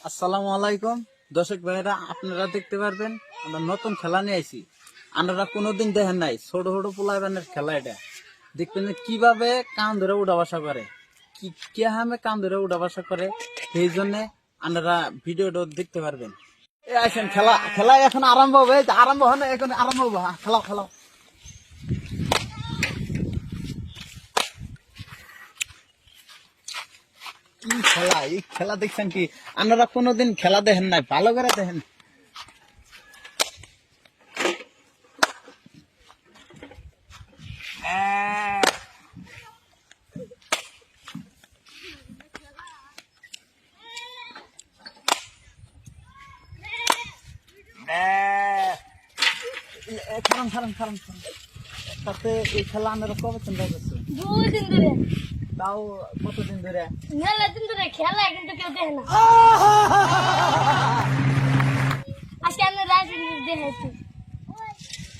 আসসালামু আলাইকুম দর্শক ভাইরা, আপনারা দেখতে পারবেন আমরা নতুন খেলা নিয়ে আইছি। আপনারা কোনোদিন দেখেন নাই, ছোট ছোট পোলাইবানের খেলা। এটা দেখবেন কিভাবে কান ধরে উঠা বসা করে, কি কিভাবে কান ধরে উঠা বসা করে। সেই জন্য আপনারা ভিডিওটা দেখতে পারবেন। আসেন, খেলা খেলা এখন আরম্ভ হবে। আরম্ভ হয় না, এখন আরম্ভ হবে। খেলাও খেলাও। কি খেলা, এই খেলা দেখছেন কি? আপনারা কোনোদিন খেলা দেখেন নাই, ভালো করে দেখেন। খারান খারান খারান খারান। তাতে এই খেলা আপনারা কবে চিন্তা করছেন? 2 দিন ধরে। তাও কতদিন ধরে? মেলা দিন ধরে খেলা, কিন্তু কেউ দেখে না। আজকে আমি রাইট দেখেছি।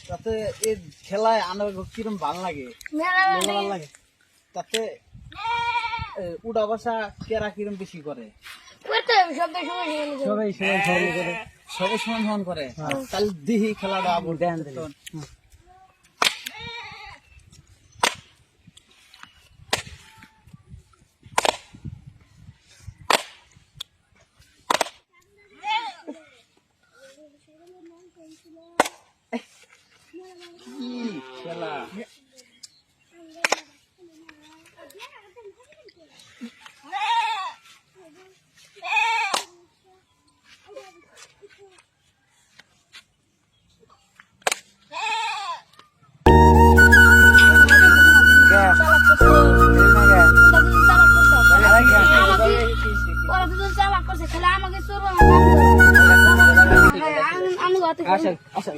তাতে এই খেলায় আমার কিরম ভালো লাগে, মেলা ভালো লাগে। তাতে উড়া বসা কেরা কিরম বেশি করে? করতে হবে সবাই সময় সবাই সবাই সবাই করে, সবাই সমান সমান করে। তাহলে দিহি খেলাটা আবার দেখেন। কি খেলা! আসেন আসেন।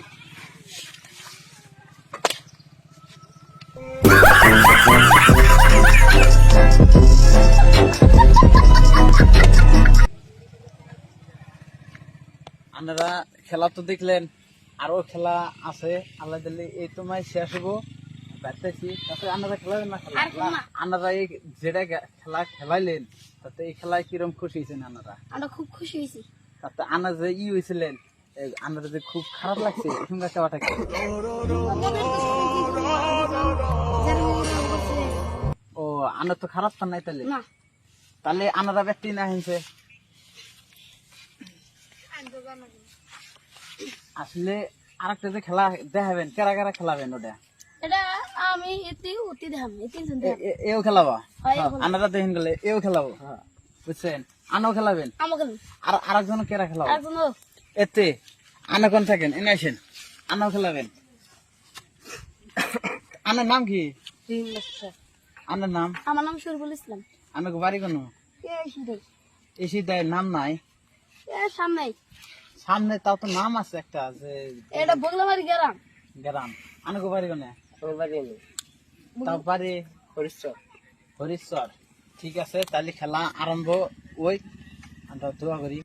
আপনারা খেলা তো দেখলেন, আরো খেলা আছে। আল্লাহ দিলে এই তোমায় শেষ হবো দেখতেছি। তাতে আপনারা খেলাবেন না? আপনারা এই যেটা খেলা খেলাইলেন, তাতে এই খেলায় কিরম খুশি হয়েছেন আপনারা? আমরা খুব খুশি হয়েছি। তাতে আপনারা যে হয়েছিলেন, আপনারা যে খুব খারাপ লাগছে, সঙ্গে কেবাটা কি? ও, আনার তো খারাপ তো নাই। তাহলে তাহলে আনারা ব্যক্তি না হিনছে। আসলে আরেকটা যে খেলা দেখাবেন, কারা কারা খেলাবেন ওটা? এটা আমি অতি দেখাম, এও খেলাবা? আনারা দেখেন গেলে এও খেলাবো, বুঝছেন? আনাও খেলাবেন? আর আরেকজন কেরা খেলাবো? এতে আনা কোন থাকেন, এনে আসেন। আনাও খেলাবেন? আনার নাম কি? আনার নাম? আমার নাম শরীফুল ইসলাম। আনাকে বাড়ি কোন? এসি দেয় নাম নাই সামনে সামনে? তাও তো নাম আছে একটা, যে এটা বগলাবাড়ি গ্রাম। গ্রাম। আনাকে বাড়ি কোনে? তাও বাড়ি হরিশ্বর। হরিশ্বর, ঠিক আছে। তাহলে খেলা আরম্ভ। ওই আমরা দোয়া করি।